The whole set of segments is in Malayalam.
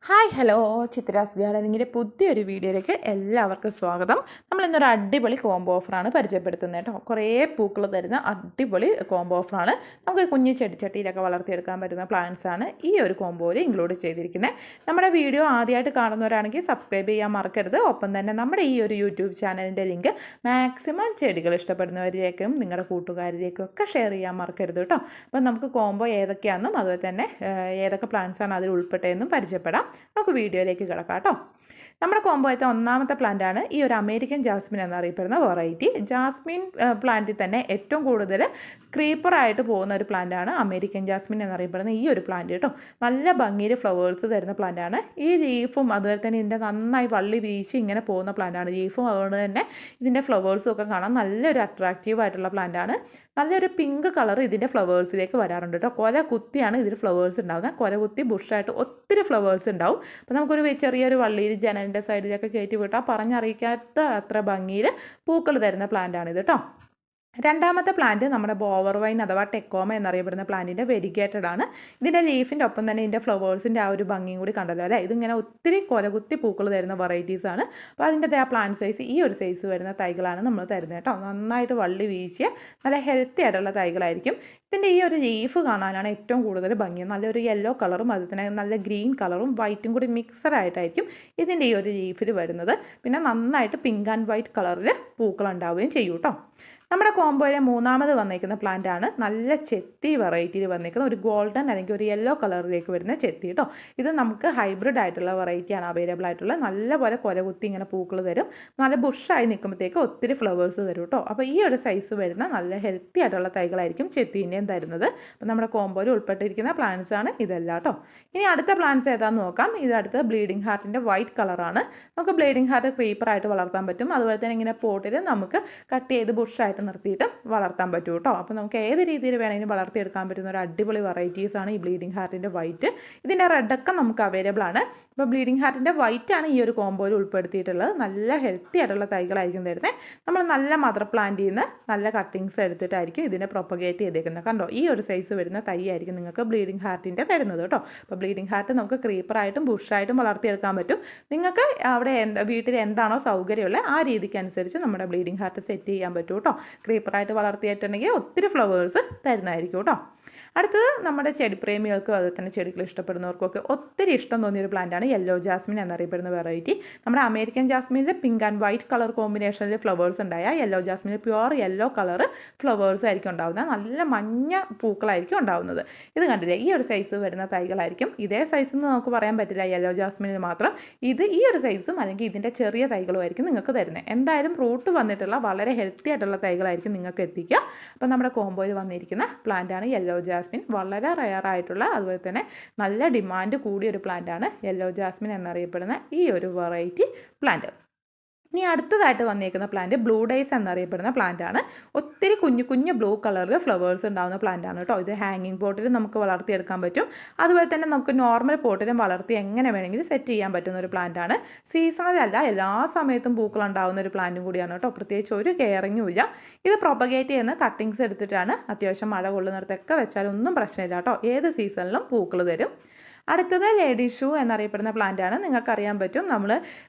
ഹായ് ഹലോ ചിത്രാസ് ഗാർഡനിങ്ങിൻ്റെ പുതിയൊരു വീഡിയോയിലേക്ക് എല്ലാവർക്കും സ്വാഗതം. നമ്മൾ ഇന്നൊരു അടിപൊളി കോംബോ ഓഫറാണ് പരിചയപ്പെടുത്തുന്നത് കേട്ടോ. കുറേ പൂക്കൾ തരുന്ന അടിപൊളി കോംബോ ഓഫറാണ്. നമുക്ക് കുഞ്ഞു ചെടിച്ചട്ടിയിലൊക്കെ വളർത്തിയെടുക്കാൻ പറ്റുന്ന പ്ലാന്റ്സ് ആണ് ഈ ഒരു കോംബോയിൽ ഇൻക്ലൂഡ് ചെയ്തിരിക്കുന്നത്. നമ്മുടെ വീഡിയോ ആദ്യമായിട്ട് കാണുന്നവരാണെങ്കിൽ സബ്സ്ക്രൈബ് ചെയ്യാൻ മറക്കരുത്. ഒപ്പം തന്നെ നമ്മുടെ ഈ ഒരു യൂട്യൂബ് ചാനലിൻ്റെ ലിങ്ക് മാക്സിമം ചെടികൾ ഇഷ്ടപ്പെടുന്നവരിലേക്കും നിങ്ങളുടെ കൂട്ടുകാരിലേക്കും ഒക്കെ ഷെയർ ചെയ്യാൻ മറക്കരുത് കേട്ടോ. അപ്പം നമുക്ക് കോംബോ ഏതൊക്കെയാണെന്നും അതുപോലെ തന്നെ ഏതൊക്കെ പ്ലാന്റ്സ് ആണ് അതിൽ ഉൾപ്പെട്ടതെന്നും പരിചയപ്പെടാം. നമുക്ക് വീഡിയോയിലേക്ക് കിടക്കാം കേട്ടോ. നമ്മുടെ കോംബോയത്തെ ഒന്നാമത്തെ പ്ലാന്റാണ് ഈ ഒരു അമേരിക്കൻ ജാസ്മിൻ എന്നറിയപ്പെടുന്ന വെറൈറ്റി. ജാസ്മിൻ പ്ലാന്റിൽ തന്നെ ഏറ്റവും കൂടുതൽ ക്രീപ്പറായിട്ട് പോകുന്ന ഒരു പ്ലാന്റാണ് അമേരിക്കൻ ജാസ്മിൻ എന്നറിയപ്പെടുന്ന ഈ ഒരു പ്ലാന്റ് കേട്ടോ. നല്ല ഭംഗിയിൽ ഫ്ലവേഴ്സ് തരുന്ന പ്ലാന്റാണ്. ഈ ലീഫും അതുപോലെ തന്നെ ഇതിൻ്റെ നന്നായി വള്ളി വീശി ഇങ്ങനെ പോകുന്ന പ്ലാന്റാണ്. ലീഫും അതുകൊണ്ട് തന്നെ ഇതിൻ്റെ ഫ്ലവേഴ്സും ഒക്കെ കാണാൻ നല്ലൊരു അട്രാക്റ്റീവ് ആയിട്ടുള്ള പ്ലാന്റാണ്. നല്ലൊരു പിങ്ക് കളർ ഇതിൻ്റെ ഫ്ലവേഴ്സിലേക്ക് വരാറുണ്ട് കേട്ടോ. കൊല കുത്തിയാണ് ഇതിൽ ഫ്ലവേഴ്സ് ഉണ്ടാകുന്നത്. കൊല കുത്തി ബുഷായിട്ട് ഒത്തിരി ഫ്ലവേഴ്സ് ഉണ്ടാവും. അപ്പോൾ നമുക്കൊരു ചെറിയൊരു വള്ളിയിൽ ജനലിൻ്റെ സൈഡിലൊക്കെ കയറ്റി വിട്ടാൽ പറഞ്ഞറിയിക്കാത്ത അത്ര ഭംഗിയിൽ പൂക്കൾ തരുന്ന പ്ലാന്റാണിത് കേട്ടോ. രണ്ടാമത്തെ പ്ലാന്റ് നമ്മുടെ ബോവർ വൈൻ അഥവാ ടെക്കോമ എന്നറിയപ്പെടുന്ന പ്ലാന്റിൻ്റെ വെരിഗേറ്റഡ് ആണ്. ഇതിൻ്റെ ലീഫിൻ്റെ ഒപ്പം തന്നെ ഇതിൻ്റെ ഫ്ലവേഴ്സിൻ്റെ ആ ഒരു ഭംഗിയും കൂടി കണ്ടല്ലോ അല്ലേ. ഇതിങ്ങനെ ഒത്തിരി കൊലകുത്തി പൂക്കൾ തരുന്ന വെറൈറ്റീസ് ആണ്. അപ്പോൾ അതിൻ്റെ ആ പ്ലാന്റ് സൈസ് ഈ ഒരു സൈസ് വരുന്ന തൈകളാണ് നമ്മൾ തരുന്നത് കേട്ടോ. നന്നായിട്ട് വള്ളി വീശിയ നല്ല ഹെൽത്തി ആയിട്ടുള്ള തൈകളായിരിക്കും. ഇതിൻ്റെ ഈ ഒരു ലീഫ് കാണാനാണ് ഏറ്റവും കൂടുതൽ ഭംഗി. നല്ലൊരു യെല്ലോ കളറും അതുപോലെ തന്നെ നല്ല ഗ്രീൻ കളറും വൈറ്റും കൂടി മിക്സഡ് ആയിട്ടായിരിക്കും ഇതിൻ്റെ ഈ ഒരു ലീഫിൽ വരുന്നത്. പിന്നെ നന്നായിട്ട് പിങ്ക് ആൻഡ് വൈറ്റ് കളറിൽ പൂക്കൾ ഉണ്ടാവുകയും ചെയ്യും കേട്ടോ. നമ്മുടെ കോംബോയിലെ മൂന്നാമത് വന്നിരിക്കുന്ന പ്ലാന്റ് ആണ് നല്ല ചെത്തി വെറൈറ്റിയിൽ വന്നിരിക്കുന്ന ഒരു ഗോൾഡൻ അല്ലെങ്കിൽ ഒരു യെല്ലോ കളറിലേക്ക് വരുന്ന ചെത്തി കേട്ടോ. ഇത് നമുക്ക് ഹൈബ്രിഡ് ആയിട്ടുള്ള വെറൈറ്റിയാണ് അവൈലബിൾ ആയിട്ടുള്ളത്. നല്ലപോലെ കൊലകുത്തി ഇങ്ങനെ പൂക്കൾ തരും. നല്ല ബുഷായി നിൽക്കുമ്പോഴത്തേക്ക് ഒത്തിരി ഫ്ലവേഴ്സ് തരും കേട്ടോ. അപ്പോൾ ഈ ഒരു സൈസ് വരുന്ന നല്ല ഹെൽത്തി ആയിട്ടുള്ള തൈകളായിരിക്കും ചെത്തീൻ്റെയും തരുന്നത്. അപ്പോൾ നമ്മുടെ കോംബോയിൽ ഉൾപ്പെട്ടിരിക്കുന്ന പ്ലാന്റ്സ് ആണ് ഇതെല്ലാം കേട്ടോ. ഇനി അടുത്ത പ്ലാന്റ്സ് ഏതാണെന്ന് നോക്കാം. ഇത് അടുത്ത ബ്ലീഡിംഗ് ഹാർട്ടിൻ്റെ വൈറ്റ് കളറാണ്. നമുക്ക് ബ്ലീഡിംഗ് ഹാർട്ട് ക്രീപ്പറായിട്ട് വളർത്താൻ പറ്റും. അതുപോലെ തന്നെ ഇങ്ങനെ പോട്ടിൽ നമുക്ക് കട്ട് ചെയ്ത് ബുഷായിട്ട് നിർത്തിയിട്ട് വളർത്താൻ പറ്റും കേട്ടോ. അപ്പോൾ നമുക്ക് ഏത് രീതിയിൽ വേണമെങ്കിലും വളർത്തിയെടുക്കാൻ പറ്റുന്ന ഒരു അടിപൊളി വെറൈറ്റീസാണ് ഈ ബ്ലീഡിംഗ് ഹാർട്ടിൻ്റെ വൈറ്റ്. ഇതിൻ്റെ റെഡൊക്കെ നമുക്ക് അവൈലബിൾ ആണ്. അപ്പോൾ ബ്ലീഡിംഗ് ഹാർട്ടിൻ്റെ വൈറ്റ് ആണ് ഈ ഒരു കോംബോയിൽ ഉൾപ്പെടുത്തിയിട്ടുള്ളത്. നല്ല ഹെൽത്തി ആയിട്ടുള്ള തൈകളായിരിക്കും തരുന്നത്. നമ്മൾ നല്ല മദർ പ്ലാന്റിൽ നിന്ന് നല്ല കട്ടിങ്സ് എടുത്തിട്ടായിരിക്കും ഇതിനെ പ്രൊപ്പഗേറ്റ് ചെയ്തേക്കുന്നത്. കണ്ടോ, ഈ ഒരു സൈസ് വരുന്ന തൈ ആയിരിക്കും നിങ്ങൾക്ക് ബ്ലീഡിംഗ് ഹാർട്ടിൻ്റെ തരുന്നത് കേട്ടോ. അപ്പോൾ ബ്ലീഡിംഗ് ഹാർട്ട് നമുക്ക് ക്രീപ്പറായിട്ടും ബുഷായിട്ടും വളർത്തിയെടുക്കാൻ പറ്റും. നിങ്ങൾക്ക് അവിടെ വീട്ടിൽ എന്താണോ സൗകര്യമുള്ളത് ആ രീതിക്ക് അനുസരിച്ച് നമ്മുടെ ബ്ലീഡിംഗ് ഹാർട്ട് സെറ്റ് ചെയ്യാൻ പറ്റും കേട്ടോ. ക്രീപ്പറായിട്ട് വളർത്തിയിട്ടുണ്ടെങ്കിൽ ഒത്തിരി ഫ്ലവേഴ്സ് തരുന്നതായിരിക്കും കേട്ടോ. അടുത്തത് നമ്മുടെ ചെടിപ്രേമികൾക്കും അതുപോലെ തന്നെ ചെടികൾ ഇഷ്ടപ്പെടുന്നവർക്കൊക്കെ ഒത്തിരി ഇഷ്ടം തോന്നിയൊരു പ്ലാന്റാണ് യെല്ലോ ജാസ്മിൻ എന്നറിയപ്പെടുന്ന വെറൈറ്റി. നമ്മുടെ അമേരിക്കൻ ജാസ്മിനിൽ പിങ്ക് ആൻഡ് വൈറ്റ് കളർ കോമ്പിനേഷനിൽ ഫ്ലവേഴ്സ് ഉണ്ടായ യെല്ലോ ജാസ്മിനിൽ പ്യുവർ യെല്ലോ കളർ ഫ്ലവേഴ്സ് ആയിരിക്കും ഉണ്ടാകുന്നത്. നല്ല മഞ്ഞ പൂക്കളായിരിക്കും ഉണ്ടാകുന്നത്. ഇത് കണ്ടില്ലേ, ഈ ഒരു സൈസ് വരുന്ന തൈകളായിരിക്കും. ഇതേ സൈസ് എന്ന് നമുക്ക് പറയാൻ പറ്റില്ല യെല്ലോ ജാസ്മിനിൽ മാത്രം. ഇത് ഈ ഒരു സൈസും അല്ലെങ്കിൽ ഇതിൻ്റെ ചെറിയ തൈകളും ആയിരിക്കും നിങ്ങൾക്ക് തരുന്നത്. എന്തായാലും റൂട്ട് വന്നിട്ടുള്ള വളരെ ഹെൽത്തി ആയിട്ടുള്ള തൈകളായിരിക്കും നിങ്ങൾക്ക് എത്തിക്കുക. അപ്പോൾ നമ്മുടെ കോംബോയിൽ വന്നിരിക്കുന്ന പ്ലാന്റാണ് യെല്ലോ ജാസ്മിൻ. വളരെ റെയർ ആയിട്ടുള്ള അതുപോലെ തന്നെ നല്ല ഡിമാൻഡ് കൂടിയൊരു പ്ലാന്റാണ് യെല്ലോ ജാസ്മിൻ എന്നറിയപ്പെടുന്ന ഈ ഒരു വെറൈറ്റി പ്ലാന്റ്. ഇനി അടുത്തതായിട്ട് വന്നിരിക്കുന്ന പ്ലാന്റ് ബ്ലൂ ഡേയ്സ് എന്നറിയപ്പെടുന്ന പ്ലാന്റ് ആണ്. ഒത്തിരി കുഞ്ഞു കുഞ്ഞു ബ്ലൂ കളറിൽ ഫ്ലവേഴ്സ് ഉണ്ടാകുന്ന പ്ലാന്റ് ആണ് കേട്ടോ. ഇത് ഹാങ്ങിങ് പോട്ടിൽ നമുക്ക് വളർത്തിയെടുക്കാൻ പറ്റും. അതുപോലെ തന്നെ നമുക്ക് നോർമൽ പോട്ടിലും വളർത്തി എങ്ങനെ വേണമെങ്കിലും സെറ്റ് ചെയ്യാൻ പറ്റുന്ന ഒരു പ്ലാന്റ് ആണ്. സീസണലല്ല, എല്ലാ സമയത്തും പൂക്കൾ ഉണ്ടാകുന്ന ഒരു പ്ലാന്റും കൂടിയാണ് കേട്ടോ. പ്രത്യേകിച്ച് ഒരു കെയറിങ്ങും ഇല്ല. ഇത് പ്രൊപ്പഗേറ്റ് ചെയ്യുന്ന കട്ടിങ്സ് എടുത്തിട്ടാണ് അത്യാവശ്യം മഴ കൊള്ളുന്നിടത്തൊക്കെ വെച്ചാലൊന്നും പ്രശ്നമില്ല കേട്ടോ. ഏത് സീസണിലും പൂക്കൾ തരും. അടുത്തത് ലേഡി ഷൂ എന്നറിയപ്പെടുന്ന പ്ലാന്റാണ്. നിങ്ങൾക്കറിയാൻ പറ്റും, നമ്മൾ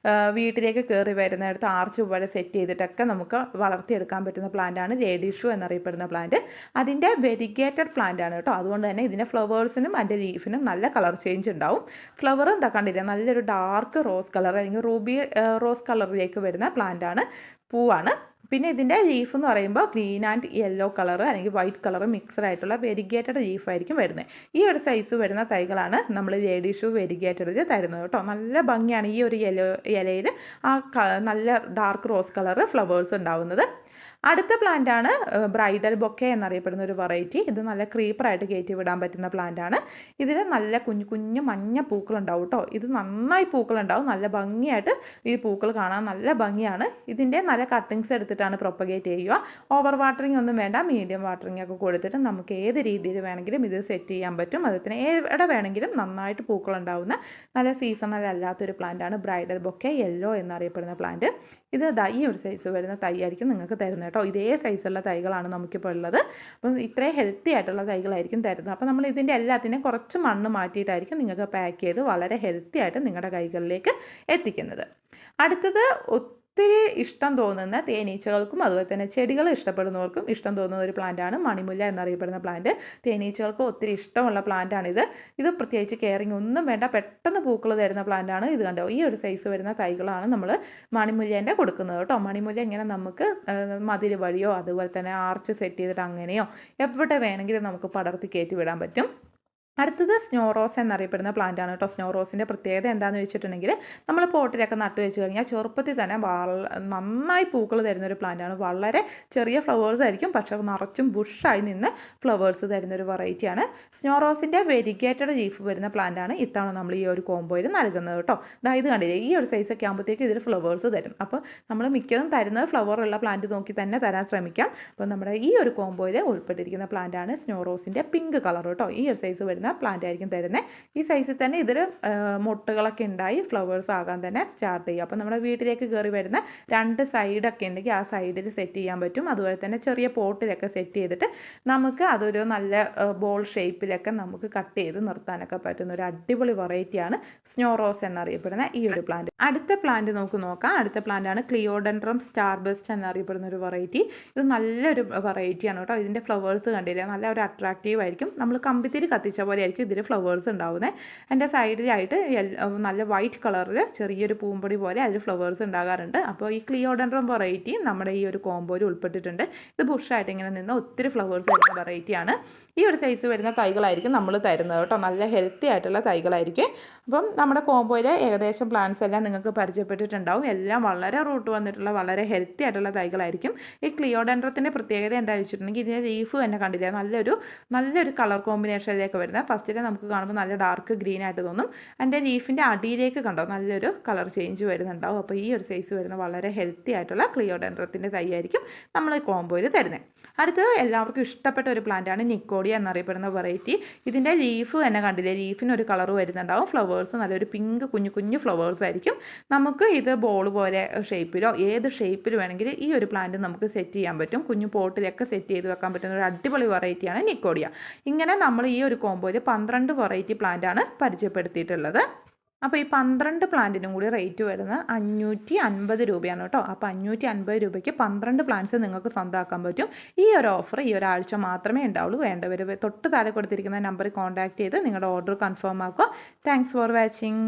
വീട്ടിലേക്ക് കയറി വരുന്നിടത്ത് ആർച്ച് പോലെ സെറ്റ് ചെയ്തിട്ടൊക്കെ നമുക്ക് വളർത്തിയെടുക്കാൻ പറ്റുന്ന പ്ലാന്റാണ് ലേഡി ഷൂ എന്നറിയപ്പെടുന്ന പ്ലാന്റ്. അതിൻ്റെ വെരിഗേറ്റഡ് പ്ലാന്റ് ആണ് കേട്ടോ. അതുകൊണ്ട് തന്നെ ഇതിൻ്റെ ഫ്ലവേഴ്സിനും അതിൻ്റെ ലീഫിനും നല്ല കളർ ചേഞ്ച് ഉണ്ടാവും. ഫ്ലവർ എന്താ കണ്ടില്ല, നല്ലൊരു ഡാർക്ക് റോസ് കളർ അല്ലെങ്കിൽ റൂബി റോസ് കളറിലേക്ക് വരുന്ന പ്ലാന്റാണ്, പൂവാണ്. പിന്നെ ഇതിൻ്റെ ലീഫ് എന്ന് പറയുമ്പോൾ ഗ്രീൻ ആൻഡ് യെല്ലോ കളർ അല്ലെങ്കിൽ വൈറ്റ് കളർ മിക്സഡ് ആയിട്ടുള്ള വെരിഗേറ്റഡ് ലീഫായിരിക്കും വരുന്നത്. ഈ ഒരു സൈസ് വരുന്ന തൈകളാണ് നമ്മൾ ലേഡി ഷൂ വെരിഗേറ്റഡിൽ തരുന്നത് കേട്ടോ. നല്ല ഭംഗിയാണ് ഈ ഒരു ഇലയിൽ ആ നല്ല ഡാർക്ക് റോസ് കളർ ഫ്ലവേഴ്സ് ഉണ്ടാവുന്നത്. അടുത്ത പ്ലാന്റാണ് ബ്രൈഡൽ ബൊക്കെ എന്നറിയപ്പെടുന്ന ഒരു വെറൈറ്റി. ഇത് നല്ല ക്രീപ്പറായിട്ട് കയറ്റി വിടാൻ പറ്റുന്ന പ്ലാന്റാണ്. ഇതിൽ നല്ല കുഞ്ഞു കുഞ്ഞു മഞ്ഞ പൂക്കളുണ്ടാവും കേട്ടോ. ഇത് നന്നായി പൂക്കളുണ്ടാവും. നല്ല ഭംഗിയായിട്ട് ഈ പൂക്കൾ കാണാൻ നല്ല ഭംഗിയാണ്. ഇതിൻ്റെ നല്ല കട്ടിങ്സ് എടുത്തിട്ടാണ് പ്രൊപ്പഗേറ്റ് ചെയ്യുക. ഓവർ വാട്ടറിങ് ഒന്നും വേണ്ട, മീഡിയം വാട്ടറിങ് ഒക്കെ കൊടുത്തിട്ട് നമുക്ക് ഏത് രീതിയിൽ വേണമെങ്കിലും ഇത് സെറ്റ് ചെയ്യാൻ പറ്റും. അതുപോലെ എവിടെ വേണമെങ്കിലും നന്നായിട്ട് പൂക്കളുണ്ടാവുന്ന നല്ല സീസണൽ അല്ലാത്തൊരു പ്ലാന്റാണ് ബ്രൈഡൽ ബൊക്കെ യെല്ലോ എന്നറിയപ്പെടുന്ന പ്ലാന്റ്. ഇത് ഈ ഒരു സൈസ് വരുന്ന തൈ ആയിരിക്കും നിങ്ങൾക്ക് തരുന്നത് കേട്ടോ. ഇതേ സൈസുള്ള തൈകളാണ് നമുക്കിപ്പോൾ ഉള്ളത്. അപ്പം ഇത്രയും ഹെൽത്തി ആയിട്ടുള്ള തൈകളായിരിക്കും തരുന്നത്. അപ്പോൾ നമ്മൾ ഇതിൻ്റെ എല്ലാത്തിനെയും കുറച്ച് മണ്ണ് മാറ്റിയിട്ടായിരിക്കും നിങ്ങൾക്ക് പാക്ക് ചെയ്ത് വളരെ ഹെൽത്തി ആയിട്ട് നിങ്ങളുടെ കൈകളിലേക്ക് എത്തിക്കുന്നത്. അടുത്തത് ഒത്തിരി ഇഷ്ടം തോന്നുന്ന തേനീച്ചകൾക്കും അതുപോലെ തന്നെ ചെടികൾ ഇഷ്ടപ്പെടുന്നവർക്കും ഇഷ്ടം തോന്നുന്ന ഒരു പ്ലാന്റാണ് മണിമുല്ല എന്നറിയപ്പെടുന്ന പ്ലാന്റ്. തേനീച്ചകൾക്ക് ഒത്തിരി ഇഷ്ടമുള്ള പ്ലാന്റാണിത്. ഇത് പ്രത്യേകിച്ച് കെയറിങ് ഒന്നും വേണ്ട, പെട്ടെന്ന് പൂക്കൾ തരുന്ന പ്ലാന്റാണ്. ഇത് കണ്ടോ, ഈ ഒരു സൈസ് വരുന്ന തൈകളാണ് നമ്മൾ മണിമുല്ലേൻ്റെ കൊടുക്കുന്നത് കേട്ടോ. മണിമുല്ല ഇങ്ങനെ നമുക്ക് മതിൽ വഴിയോ അതുപോലെ തന്നെ ആർച്ച് സെറ്റ് ചെയ്തിട്ട് അങ്ങനെയോ എവിടെ വേണമെങ്കിലും നമുക്ക് പടർത്തി കയറ്റി വിടാൻ പറ്റും. അടുത്തത് സ്നോ റോസ് എന്നറിയപ്പെടുന്ന പ്ലാന്റ് ആണ് കേട്ടോ. സ്നോ റോസിൻ്റെ പ്രത്യേകത എന്താണെന്ന് വെച്ചിട്ടുണ്ടെങ്കിൽ നമ്മൾ പോട്ടിലൊക്കെ നട്ടു വെച്ച് കഴിഞ്ഞാൽ ചെറുപ്പത്തിൽ തന്നെ നന്നായി പൂക്കൾ തരുന്നൊരു പ്ലാന്റാണ്. വളരെ ചെറിയ ഫ്ലവേഴ്സ് ആയിരിക്കും, പക്ഷേ നിറച്ചും ബുഷായി നിന്ന് ഫ്ലവേഴ്സ് തരുന്നൊരു വെറൈറ്റിയാണ്. സ്നോ റോസിൻ്റെ വെരിഗേറ്റഡ് ലീഫ് വരുന്ന പ്ലാന്റാണ് ഇത്തവണ നമ്മൾ ഈ ഒരു കോംബോയിൽ നൽകുന്നത് കേട്ടോ. ഇത് കണ്ടില്ലേ, ഈ ഒരു സൈസൊക്കെ ആകുമ്പോഴത്തേക്ക് ഇതിൽ ഫ്ലവേഴ്സ് തരും. അപ്പോൾ നമ്മൾ മിക്കതും തരുന്നത് ഫ്ലവറുള്ള പ്ലാന്റ് നോക്കി തന്നെ തരാൻ ശ്രമിക്കാം. അപ്പോൾ നമ്മുടെ ഈ ഒരു കോംബോയിൽ ഉൾപ്പെട്ടിരിക്കുന്ന പ്ലാന്റാണ് സ്നോ റോസിൻ്റെ പിങ്ക് കളർ കേട്ടോ. ഈ ഒരു സൈസ് വരുന്ന പ്ലാന്റ് ആയിരിക്കും തരുന്നത്. ഈ സൈസിൽ തന്നെ ഇതിൽ മൊട്ടുകളൊക്കെ ഉണ്ടായി ഫ്ലവേഴ്സ് ആകാൻ തന്നെ സ്റ്റാർട്ട് ചെയ്യും. അപ്പോൾ നമ്മുടെ വീട്ടിലേക്ക് കയറി വരുന്ന 2 സൈഡൊക്കെ ഉണ്ടെങ്കിൽ ആ സൈഡിൽ സെറ്റ് ചെയ്യാൻ പറ്റും. അതുപോലെ തന്നെ ചെറിയ പോട്ടിലൊക്കെ സെറ്റ് ചെയ്തിട്ട് നമുക്ക് അതൊരു നല്ല ബോൾ ഷേപ്പിലൊക്കെ നമുക്ക് കട്ട് ചെയ്ത് നിർത്താനൊക്കെ പറ്റുന്ന ഒരു അടിപൊളി വെറൈറ്റിയാണ് സ്നോ റോസ് എന്നറിയപ്പെടുന്ന ഈ ഒരു പ്ലാന്റ്. അടുത്ത പ്ലാന്റ് നമുക്ക് നോക്കാം. അടുത്ത പ്ലാന്റാണ് ക്ലിയോഡെൻഡ്രം സ്റ്റാർ ബസ്റ്റ് എന്നറിയപ്പെടുന്ന ഒരു വെറൈറ്റി. ഇത് നല്ലൊരു വെറൈറ്റിയാണ് കേട്ടോ. ഇതിൻ്റെ ഫ്ലവേഴ്സ് കണ്ടില്ലേ, നല്ല ഒരു അട്രാക്റ്റീവ് ആയിരിക്കും. നമ്മൾ കമ്പിത്തിരി കത്തിച്ച പോലെ ആയിരിക്കും ഇതിൽ ഫ്ലവേഴ്സ് ഉണ്ടാവുന്നത്. എൻ്റെ സൈഡിലായിട്ട് നല്ല വൈറ്റ് കളറിൽ ചെറിയൊരു പൂമ്പൊടി പോലെ അതിൽ ഫ്ലവേഴ്സ് ഉണ്ടാകാറുണ്ട്. അപ്പോൾ ഈ ക്ലിയോഡെൻഡ്രം വെറൈറ്റി നമ്മുടെ ഈ ഒരു കോംബോയിൽ ഉൾപ്പെട്ടിട്ടുണ്ട്. ഇത് ബുഷായിട്ട് ഇങ്ങനെ നിന്ന് ഒത്തിരി ഫ്ലവേഴ്സ് വരുന്ന വെറൈറ്റിയാണ്. ഈ ഒരു സൈസ് വരുന്ന തൈകളായിരിക്കും നമ്മൾ തരുന്നത് കേട്ടോ. നല്ല ഹെൽത്തി ആയിട്ടുള്ള തൈകളായിരിക്കും. അപ്പം നമ്മുടെ കോംബോയിൽ ഏകദേശം പ്ലാന്റ്സ് എല്ലാം നിങ്ങൾക്ക് പരിചയപ്പെട്ടിട്ടുണ്ടാവും. എല്ലാം വളരെ റൂട്ട് വന്നിട്ടുള്ള വളരെ ഹെൽത്തി ആയിട്ടുള്ള തൈകളായിരിക്കും. ഈ ക്ലിയോഡെൻഡ്രത്തിൻ്റെ പ്രത്യേകത എന്താ വെച്ചിട്ടുണ്ടെങ്കിൽ ഇതിൻ്റെ ലീഫ് തന്നെ കണ്ടില്ലേ, നല്ലൊരു കളർ കോമ്പിനേഷനിലേക്ക് വരുന്നത്. ഫസ്റ്റിൽ നമുക്ക് കാണുമ്പോൾ നല്ല ഡാർക്ക് ഗ്രീൻ ആയിട്ട് തോന്നും. അതിൻ്റെ ലീഫിൻ്റെ അടിയിലേക്ക് കണ്ടോ നല്ലൊരു കളർ ചേഞ്ച് വരുന്നുണ്ടാവും. അപ്പോൾ ഈ ഒരു സൈസ് വരുന്ന വളരെ ഹെൽത്തി ആയിട്ടുള്ള ക്ലിയോഡെൻഡ്രത്തിൻ്റെ തൈ ആയിരിക്കും നമ്മൾ കോംബോയിൽ തരുന്നത്. അടുത്തത് എല്ലാവർക്കും ഇഷ്ടപ്പെട്ട ഒരു പ്ലാന്റാണ് നിക്കോഡിയ എന്നറിയപ്പെടുന്ന വെറൈറ്റി. ഇതിൻ്റെ ലീഫ് തന്നെ കണ്ടില്ലേ, ലീഫിനൊരു കളർ വരുന്നുണ്ടാവും. ഫ്ലവേഴ്സ് നല്ലൊരു പിങ്ക് കുഞ്ഞു ഫ്ലവേഴ്സ് ആയിരിക്കും. നമുക്ക് ഇത് ബോൾ പോലെ ഷേപ്പിലോ ഏത് ഷേപ്പിൽ വേണമെങ്കിൽ ഈ ഒരു പ്ലാന്റ് നമുക്ക് സെറ്റ് ചെയ്യാൻ പറ്റും. കുഞ്ഞു പോട്ടിലൊക്കെ സെറ്റ് ചെയ്ത് വെക്കാൻ പറ്റുന്ന ഒരു അടിപൊളി വെറൈറ്റിയാണ് നിക്കോഡിയ. ഇങ്ങനെ നമ്മൾ ഈ ഒരു കോംബോയിൽ 12 വെറൈറ്റി പ്ലാന്റാണ് പരിചയപ്പെടുത്തിയിട്ടുള്ളത്. അപ്പോൾ ഈ 12 പ്ലാന്റിനും കൂടി റേറ്റ് വരുന്നത് 550 രൂപയാണ് കേട്ടോ. അപ്പോൾ 550 രൂപയ്ക്ക് 12 പ്ലാന്റ്സ് നിങ്ങൾക്ക് സ്വന്തമാക്കാൻ പറ്റും. ഈ ഒരു ഓഫർ ഈ ഒരാഴ്ച മാത്രമേ ഉണ്ടാവുള്ളൂ. വേണ്ടവർ തൊട്ട് താഴെ കൊടുത്തിരിക്കുന്ന നമ്പറിൽ കോൺടാക്ട് ചെയ്ത് നിങ്ങളുടെ ഓർഡർ കൺഫേം ആക്കുക. Thanks for watching.